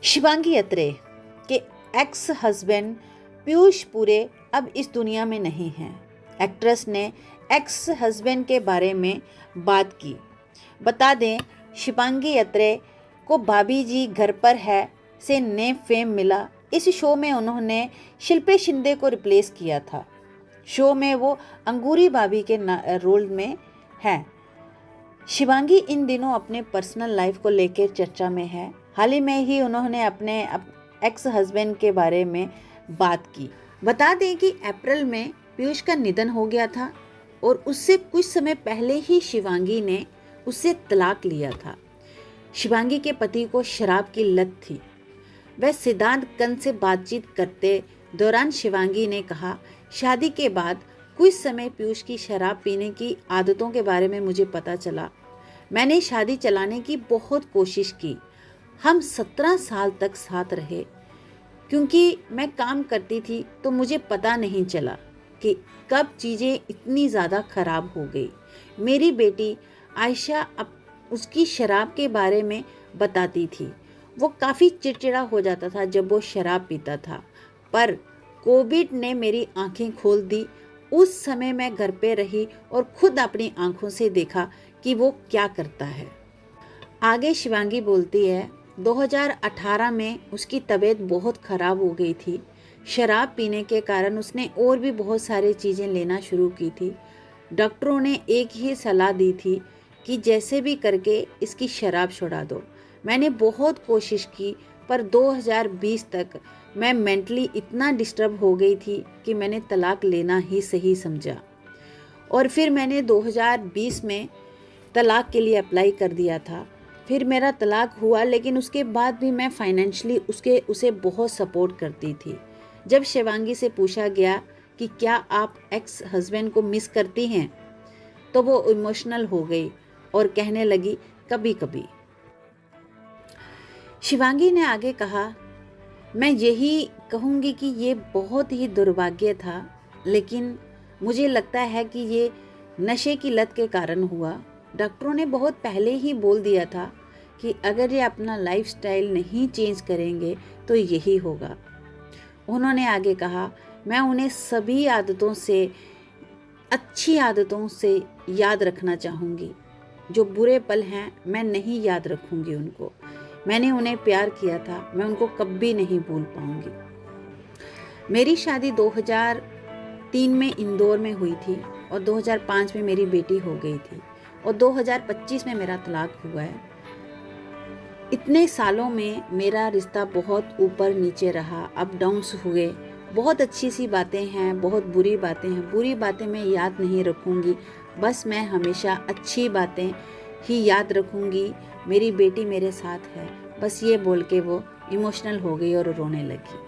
शिवांगी अत्रे के ex husband Piyush पुरे अब इस दुनिया में नहीं हैं। एक्ट्रेस ने एक्स हस्बैंड के बारे में बात की। बता दें, शिवांगी अत्रे को भाभी जी घर पर है से ने फेम मिला। इस शो में उन्होंने शिल्पा शिंदे को रिप्लेस किया था। शो में वो अंगूरी भाभी के रोल में हैं। शिवांगी इन दिनों अपने पर्सनल लाइफ को लेकर चर्चा में है। हाल ही में ही उन्होंने अपने एक्स हस्बैंड के बारे में बात की। बता दें कि अप्रैल में पीयूष का निधन हो गया था और उससे कुछ समय पहले ही शिवांगी ने उससे तलाक लिया था। शिवांगी के पति को शराब की लत थी। वह सिद्धांत कंद से बातचीत करते दौरान शिवांगी ने कहा, शादी के बाद कुछ समय पीयूष की शराब पीने की आदतों के बारे में मुझे पता चला। मैंने शादी चलाने की बहुत कोशिश की। हम 17 साल तक साथ रहे। क्योंकि मैं काम करती थी तो मुझे पता नहीं चला कि कब चीज़ें इतनी ज़्यादा ख़राब हो गई। मेरी बेटी आयशा अब उसकी शराब के बारे में बताती थी। वो काफ़ी चिड़चिड़ा हो जाता था जब वो शराब पीता था, पर कोविड ने मेरी आंखें खोल दी। उस समय मैं घर पे रही और खुद अपनी आंखों से देखा कि वो क्या करता है। आगे शिवांगी बोलती है, 2018 में उसकी तबीयत बहुत ख़राब हो गई थी। शराब पीने के कारण उसने और भी बहुत सारी चीज़ें लेना शुरू की थी। डॉक्टरों ने एक ही सलाह दी थी कि जैसे भी करके इसकी शराब छुड़ा दो। मैंने बहुत कोशिश की, पर 2020 तक मैं मेंटली इतना डिस्टर्ब हो गई थी कि मैंने तलाक लेना ही सही समझा। और फिर मैंने 2020 में तलाक के लिए अप्लाई कर दिया था। फिर मेरा तलाक हुआ, लेकिन उसके बाद भी मैं फाइनेंशियली उसे बहुत सपोर्ट करती थी। जब शिवांगी से पूछा गया कि क्या आप एक्स हस्बैंड को मिस करती हैं, तो वो इमोशनल हो गई और कहने लगी, कभी कभी। शिवांगी ने आगे कहा, मैं यही कहूँगी कि ये बहुत ही दुर्भाग्य था, लेकिन मुझे लगता है कि ये नशे की लत के कारण हुआ। डॉक्टरों ने बहुत पहले ही बोल दिया था कि अगर ये अपना लाइफस्टाइल नहीं चेंज करेंगे तो यही होगा। उन्होंने आगे कहा, मैं उन्हें सभी आदतों से, अच्छी आदतों से याद रखना चाहूँगी। जो बुरे पल हैं मैं नहीं याद रखूँगी उनको। मैंने उन्हें प्यार किया था, मैं उनको कभी नहीं भूल पाऊँगी। मेरी शादी 2003 में इंदौर में हुई थी और 2005 में मेरी बेटी हो गई थी और 2025 में मेरा तलाक हुआ है। इतने सालों में मेरा रिश्ता बहुत ऊपर नीचे रहा, अप डाउन्स हुए। बहुत अच्छी सी बातें हैं, बहुत बुरी बातें हैं। बुरी बातें मैं याद नहीं रखूँगी, बस मैं हमेशा अच्छी बातें ही याद रखूँगी। मेरी बेटी मेरे साथ है, बस ये बोल के वो इमोशनल हो गई और रोने लगी।